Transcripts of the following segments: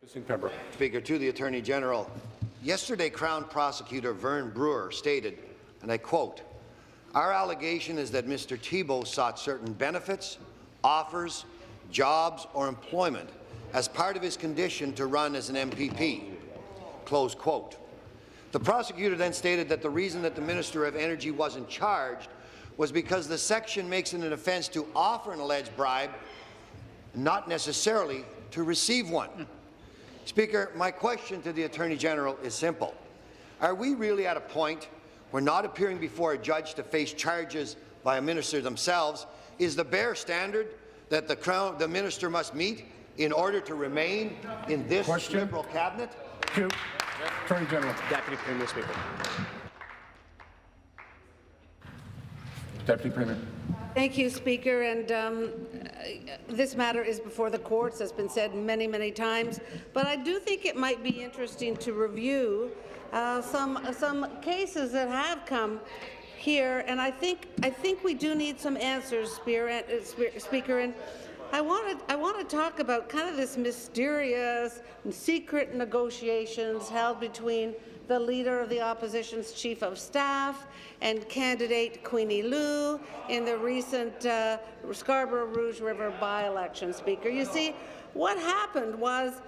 Speaker, to the Attorney General. Yesterday, Crown Prosecutor Vern Brewer stated, and I quote, "Our allegation is that Mr. Thibeault sought certain benefits, offers, jobs or employment as part of his condition to run as an MPP." Close quote. The prosecutor then stated that the reason that the Minister of Energy wasn't charged was because the section makes it an offence to offer an alleged bribe, not necessarily to receive one. Speaker, my question to the Attorney General is simple. Are we really at a point where not appearing before a judge to face charges by a minister themselves is the bare standard that the minister must meet in order to remain in this Liberal cabinet? Thank you. Attorney General. Deputy Premier, Speaker. Deputy Premier. Thank you, Speaker. And this matter is before the courts, as has been said many, many times. But I do think it might be interesting to review some cases that have come here, and I think we do need some answers, Speaker. And I want to talk about kind of this mysterious and secret negotiations held between the Leader of the Opposition's Chief of Staff and candidate Queenie Liu in the recent Scarborough Rouge River by-election, Speaker. You see, what happened was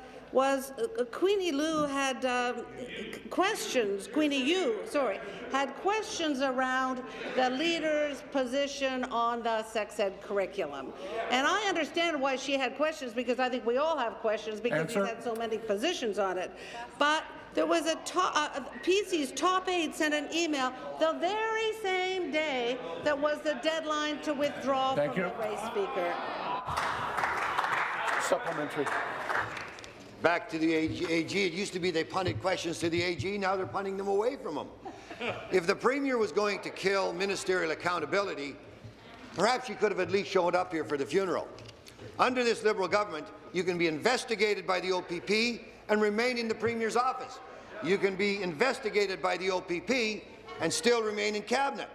Queenie Liu had had questions around the leader's position on the sex ed curriculum. And I understand why she had questions, because I think we all have questions because he's had so many positions on it. But there was PC's top aide sent an email the very same day that was the deadline to withdraw from the race, Speaker. Supplementary. Back to the AG. It used to be they punted questions to the AG. Now they're punting them away from him. If the Premier was going to kill ministerial accountability, perhaps she could have at least showed up here for the funeral. Under this Liberal government, you can be investigated by the OPP and remain in the Premier's office. You can be investigated by the OPP and still remain in Cabinet.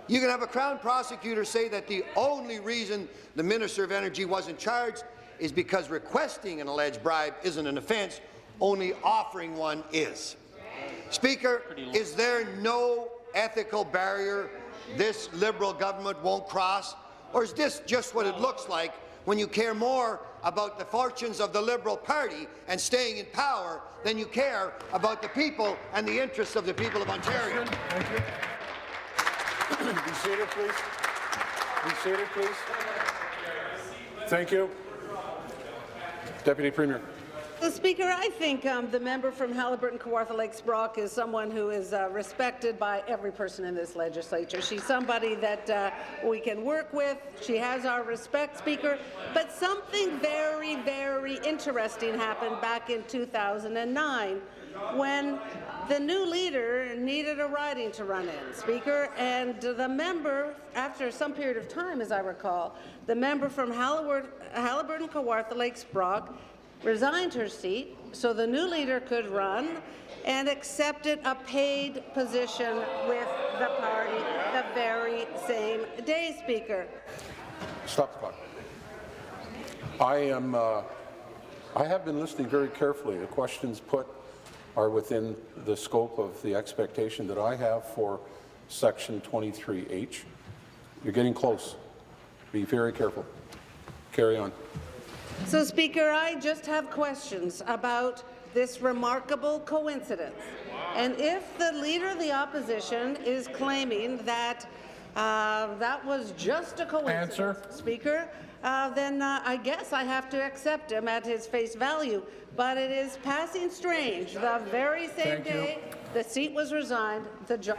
You can have a Crown prosecutor say that the only reason the Minister of Energy wasn't charged is because requesting an alleged bribe isn't an offence, only offering one is. Speaker, is there no ethical barrier this Liberal government won't cross, or is this just what it looks like when you care more about the fortunes of the Liberal Party and staying in power than you care about the people and the interests of the people of Ontario? Thank you. Be seated, please. Be seated, please. Thank you. Deputy Premier. Well, Speaker, I think the member from Haliburton-Kawartha Lakes Brock is someone who is respected by every person in this legislature. She's somebody that we can work with. She has our respect, Speaker. But something very, very interesting happened back in 2009 when the new leader needed a riding to run in, Speaker, and the member, after some period of time, as I recall, the member from Haliburton-Kawartha Lakes Brock resigned her seat so the new leader could run and accepted a paid position with the party the very same day, Speaker. Stop the clock. I have been listening very carefully. The questions put are within the scope of the expectation that I have for Section 23H. You're getting close. Be very careful. Carry on. So, Speaker, I just have questions about this remarkable coincidence. And if the Leader of the Opposition is claiming that that was just a coincidence, Speaker, then I guess I have to accept him at his face value. But it is passing strange. The very same day the seat was resigned, the job.